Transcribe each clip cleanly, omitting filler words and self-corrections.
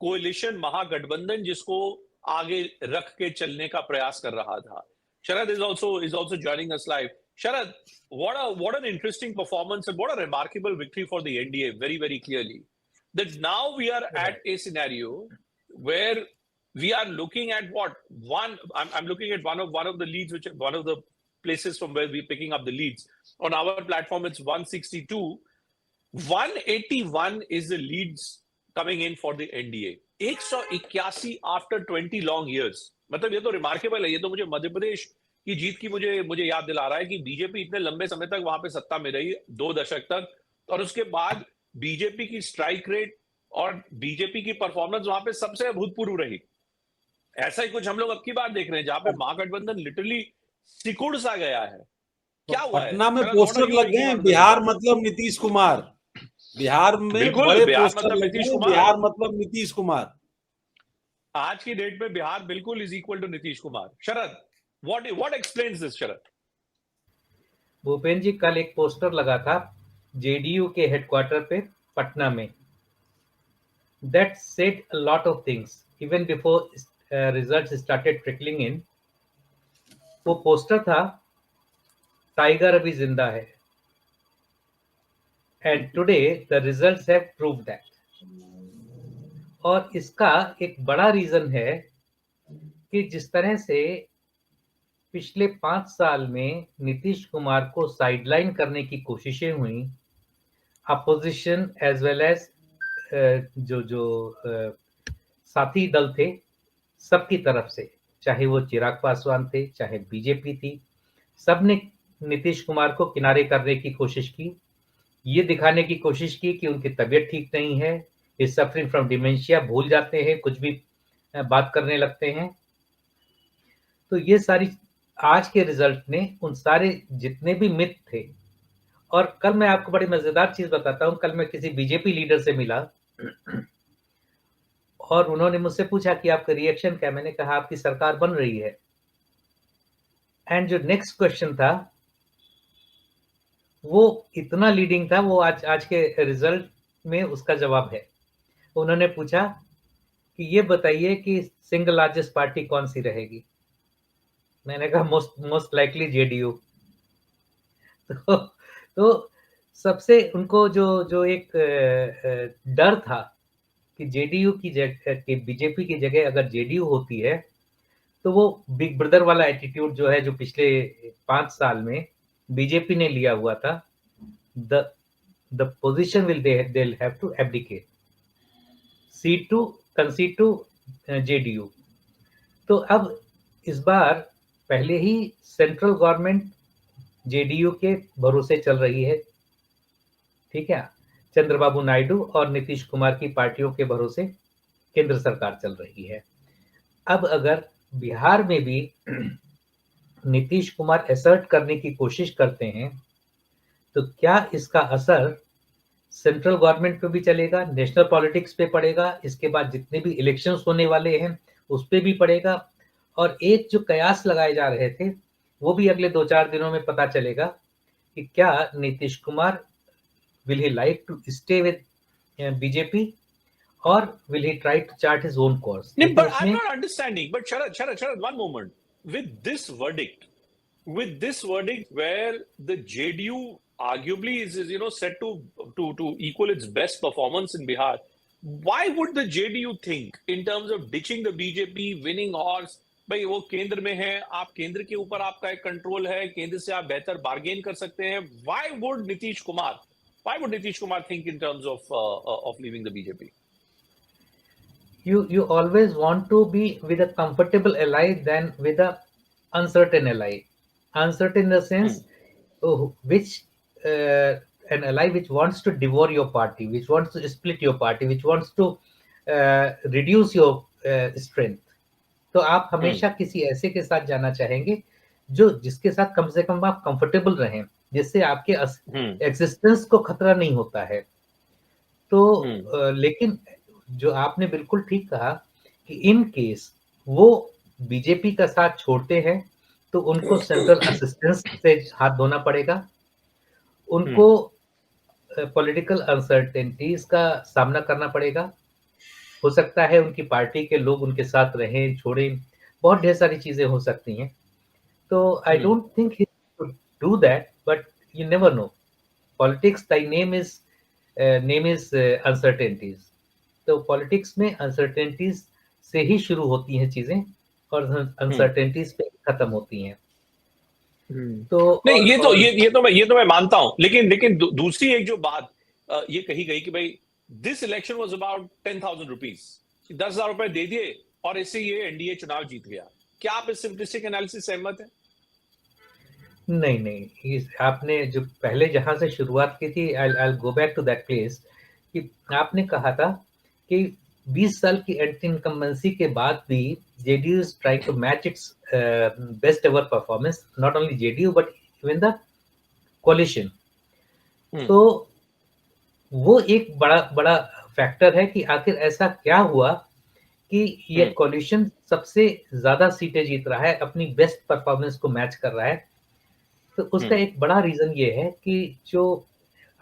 Collision महागठबंधन जिसको आगे रख के चलने का प्रयास कर रहा था. Sharad is also joining us live. Sharad, what an interesting performance and what a remarkable victory for the NDA, very, very clearly. That now we are at a scenario where we are looking at I'm looking at one of the leads, one of the places from where we're picking up the leads. On our platform, it's 162. 181 is the leads coming in for the NDA. 181 after 20 long years. मतलब ये तो remarkable है. ये तो मुझे मध्य प्रदेश की जीत की मुझे याद दिला रहा है कि बीजेपी इतने लंबे समय तक वहां पे सत्ता में रही, 2 दशक तक, और उसके बाद बीजेपी की स्ट्राइक रेट और बीजेपी की परफॉर्मेंस वहां पे सबसे अभूतपूर्व रही. ऐसा ही कुछ हम लोग अब की बार देख रहे हैं जहां पे महागठबंधन लिटरली सिकुड़ सा गया है. क्या हुआ है? पटना में पोस्टर लग गए हैं, बिहार मतलब नीतीश कुमार. बिहार में बड़े पोस्टर लग गए, बिहार मतलब नीतीश कुमार. आज की डेट में बिहार बिल्कुल is equal to Nitish Kumar. Sharad, what explains this? Sharad, Bhupendra ji, कल एक पोस्टर लगा था जेडीयू के हेडक्वार्टर पे पटना में. That said a lot of things even before results started trickling in. वो पोस्टर था टाइगर अभी जिंदा है. And today the results have proved that. और इसका एक बड़ा रीजन है कि जिस तरह से पिछले 5 साल में नीतीश कुमार को साइडलाइन करने की कोशिशें हुई, अपोजिशन एज वेल एज जो साथी दल थे सबकी तरफ से, चाहे वो चिराग पासवान थे, चाहे बीजेपी थी, सबने नीतीश कुमार को किनारे करने की कोशिश की. ये दिखाने की कोशिश की कि उनकी तबीयत ठीक नहीं है, इज सफरिंग फ्रॉम डिमेंशिया, भूल जाते हैं, कुछ भी बात करने लगते हैं. तो ये सारी आज के रिजल्ट ने उन सारे जितने भी मिथ थे. और कल मैं आपको बड़ी मजेदार चीज बताता हूँ. कल मैं किसी बीजेपी लीडर से मिला और उन्होंने मुझसे पूछा कि आपका रिएक्शन क्या. मैंने कहा आपकी सरकार बन रही है. एंड जो नेक्स्ट क्वेश्चन था वो इतना लीडिंग था, वो आज के रिजल्ट में उसका जवाब है. उन्होंने पूछा कि ये बताइए कि सिंगल लार्जेस्ट पार्टी कौन सी रहेगी. मैंने कहा मोस्ट लाइकली जेडीयू. तो सबसे उनको जो एक डर था कि जेडीयू की जगह, बीजेपी की जगह अगर जेडीयू होती है तो वो बिग ब्रदर वाला एटीट्यूड जो है, जो पिछले 5 साल में बीजेपी ने लिया हुआ था, the position they'll have to abdicate, concede to JDU. तो अब इस बार पहले ही सेंट्रल गवर्नमेंट जेडीयू के भरोसे चल रही है, ठीक है. चंद्रबाबू नायडू और नीतीश कुमार की पार्टियों के भरोसे केंद्र सरकार चल रही है. अब अगर बिहार में भी नीतीश कुमार असर्ट करने की कोशिश करते हैं तो क्या इसका असर सेंट्रल गवर्नमेंट पे भी चलेगा, नेशनल पॉलिटिक्स पे पड़ेगा, इसके बाद जितने भी इलेक्शंस होने वाले हैं उस पे भी पड़ेगा. और एक जो कयास लगाए जा रहे थे वो भी अगले 2-4 दिनों में पता चलेगा कि क्या Nitish Kumar will he like to stay with BJP or will he try to chart his own course? No, but I'm not understanding. But Sharad, one moment. With this verdict where the JDU arguably is set to equal its best performance in Bihar, why would the JDU think in terms of ditching the BJP, winning horse? भाई वो केंद्र में है, आप केंद्र के ऊपर आपका एक कंट्रोल है, केंद्र से आप बेहतर बार्गेन कर सकते हैं. Why would Nitish Kumar think in terms of leaving the BJP? You always want to be with a comfortable ally than with a uncertain ally. Uncertain in the sense which an ally which wants to devour your party, which wants to split your party, which wants to reduce your strength. तो आप हमेशा किसी ऐसे के साथ जाना चाहेंगे जिसके साथ कम से कम आप कंफर्टेबल रहें, जिससे आपके एग्जिस्टेंस को खतरा नहीं होता है. तो लेकिन जो आपने बिल्कुल ठीक कहा कि इन केस वो बीजेपी का साथ छोड़ते हैं तो उनको सेंट्रल असिस्टेंस से हाथ धोना पड़ेगा, उनको पॉलिटिकल अनसर्टेनिटीज का सामना करना पड़ेगा. हो सकता है उनकी पार्टी के लोग उनके साथ रहें, छोड़ें, बहुत ढेर सारी चीजें हो सकती हैं। तो I don't think he should do that, but you never know. Politics Dai name is uncertainties. तो पॉलिटिक्स में अनसर्टेनिटीज से ही शुरू होती हैं चीजें और अनसर्टेनिटीज पे खत्म होती हैं। तो नहीं, ये तो मैं मानता हूं, लेकिन दूसरी एक जो बात ये कही गई कि भाई this election was about 10,000 rupees, 10,000 रुपए दे दिए और इससे ये एनडीए चुनाव जीत गया। क्या आप इस सिंपलिस्टिक एनालिसिस से सहमत हैं? नहीं, आपने जो पहले जहां से शुरुआत की थी, I go back to that place, कि आपने कहा था कि 20 साल की एंटी इनकम्बेंसी के बाद भी JDU is trying to match its best ever performance, not only JDU but even the coalition. तो वो एक बड़ा फैक्टर है कि आखिर ऐसा क्या हुआ कि ये कोलिशन सबसे ज्यादा सीटें जीत रहा है, अपनी बेस्ट परफॉर्मेंस को मैच कर रहा है। तो उसका एक बड़ा रीजन ये है कि जो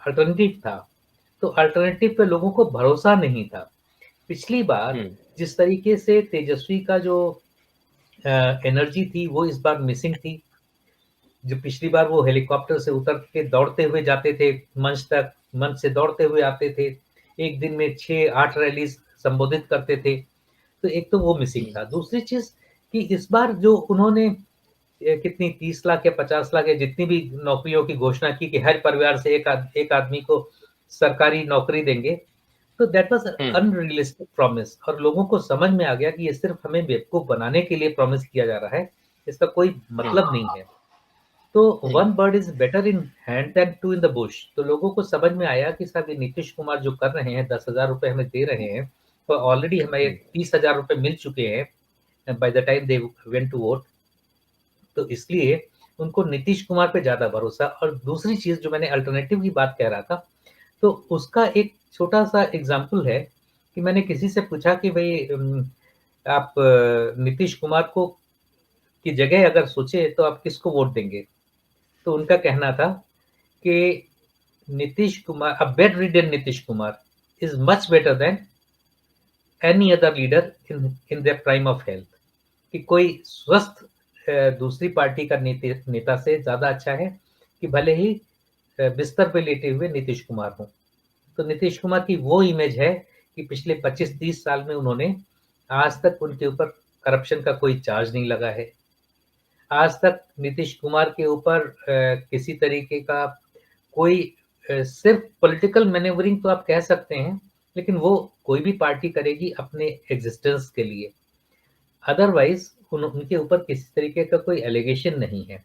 अल्टरनेटिव था, तो अल्टरनेटिव पे लोगों को भरोसा नहीं था। पिछली बार जिस तरीके से तेजस्वी का जो एनर्जी थी वो इस बार मिसिंग थी। जो पिछली बार वो हेलीकॉप्टर से उतर के दौड़ते हुए जाते थे मंच तक, मंच से दौड़ते हुए आते थे, एक दिन में 6-8 रैलीज संबोधित करते थे। तो एक तो वो मिसिंग था। दूसरी चीज कि इस बार जो उन्होंने कितनी 30 लाख या 50 लाख या जितनी भी नौकरियों की घोषणा की कि हर परिवार से एक आदमी को सरकारी नौकरी देंगे, तो दैट वाज अनरियलिस्टिक प्रॉमिस। और लोगों को समझ में आ गया कि ये सिर्फ हमें बेवकूफ बनाने के लिए प्रॉमिस किया जा रहा है, इसका कोई मतलब नहीं है। तो one bird is better in hand than two in the bush. तो लोगों को समझ में आया कि साहब ये नीतीश कुमार जो कर रहे हैं, 10,000 रुपए हमें दे रहे हैं, तो ऑलरेडी हमें 30,000 रुपए मिल चुके हैं by the time they went to vote. तो इसलिए उनको नीतीश कुमार पे ज्यादा भरोसा। और दूसरी चीज जो मैंने अल्टरनेटिव की बात कह रहा था, तो उसका एक छोटा सा एग्जाम्पल है कि मैंने किसी से पूछा कि भाई आप नीतीश कुमार को की जगह अगर सोचे तो आप किसको वोट देंगे? तो उनका कहना था कि Nitish Kumar, a bedridden Nitish Kumar is much better than any other leader in their prime of health. कि कोई स्वस्थ दूसरी पार्टी का नेता से ज्यादा अच्छा है कि भले ही बिस्तर पे लेटे हुए नीतीश कुमार हों। तो नीतीश कुमार की वो इमेज है कि पिछले 25-30 साल में उन्होंने आज तक उनके ऊपर करप्शन का कोई चार्ज नहीं लगा है। आज तक नीतीश कुमार के ऊपर किसी तरीके का कोई सिर्फ पॉलिटिकल मैनेवरिंग तो आप कह सकते हैं, लेकिन वो कोई भी पार्टी करेगी अपने एग्जिस्टेंस के लिए। अदरवाइज उनके ऊपर किसी तरीके का कोई एलिगेशन नहीं है।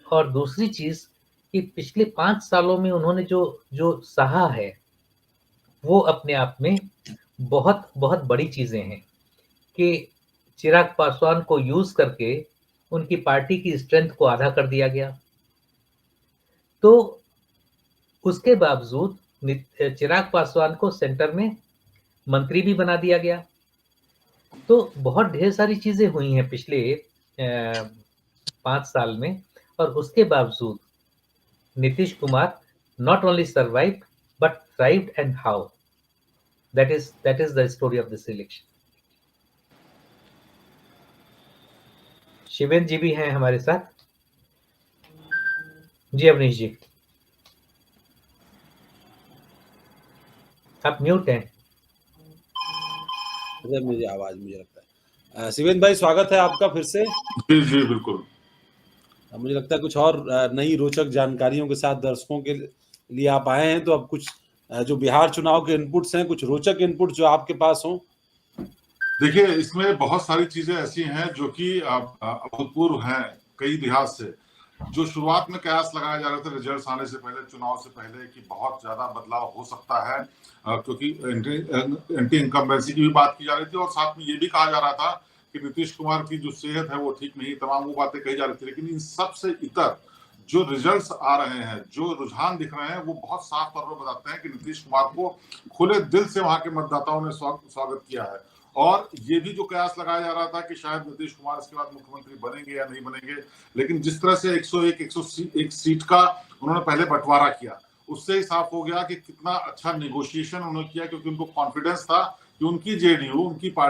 और दूसरी चीज कि पिछले 5 सालों में उन्होंने जो सहा है वो अपने आप में बहुत बहुत बड़ी चीजें हैं। कि चिराग पासवान को यूज करके उनकी पार्टी की स्ट्रेंथ को आधा कर दिया गया। तो उसके बावजूद चिराग पासवान को सेंटर में मंत्री भी बना दिया गया। तो बहुत ढेर सारी चीजें हुई हैं पिछले 5 साल में, और उसके बावजूद Nitish Kumar not only survived but thrived, and how? That is the story of this election. Shivendra जी भी हैं हमारे साथ। जी अवनीश जी, आप म्यूट हैं। मुझे आवाज मुझे लगता है। शिवेंद्र भाई स्वागत है आपका फिर से। जी जी बिल्कुल। मुझे लगता है कुछ और नई रोचक जानकारियों के साथ दर्शकों के लिए आप आए हैं। तो अब कुछ जो बिहार चुनाव के इनपुट्स हैं, कुछ रोचक इनपुट जो आपके पास हो। देखिए, इसमें बहुत सारी चीजें ऐसी हैं जो कि अभूतपूर्व हैं कई लिहाज से। जो शुरुआत में कयास लगाया जा रहा था रिजल्ट्स आने से पहले, चुनाव से पहले, कि बहुत ज्यादा बदलाव हो सकता है, क्योंकि एंटी इनकम्बेंसी की भी बात की जा रही थी और साथ में ये भी कहा जा रहा था कि नीतीश कुमार की जो सेहत है वो ठीक नहीं, तमाम वो बातें कही जा रही थी। लेकिन इन सबसे इतर जो रिजल्ट्स आ रहे हैं, जो रुझान दिख रहे हैं, वो बहुत साफ तौर पर बताते हैं कि नीतीश कुमार को खुले दिल से वहां के मतदाताओं ने स्वागत किया है। और ये भी जो कयास लगाया जा रहा था कि शायद नीतीश कुमार इसके बाद मुख्यमंत्री बनेंगे या नहीं बनेंगे, लेकिन जिस तरह से 101 सीट का उन्होंने पहले बंटवारा किया, उससे ही साफ हो गया कि कितना अच्छा नेगोशिएशन उन्होंने किया, क्योंकि उनको कॉन्फिडेंस था कि उनकी जेडीयू, उनकी पार्टी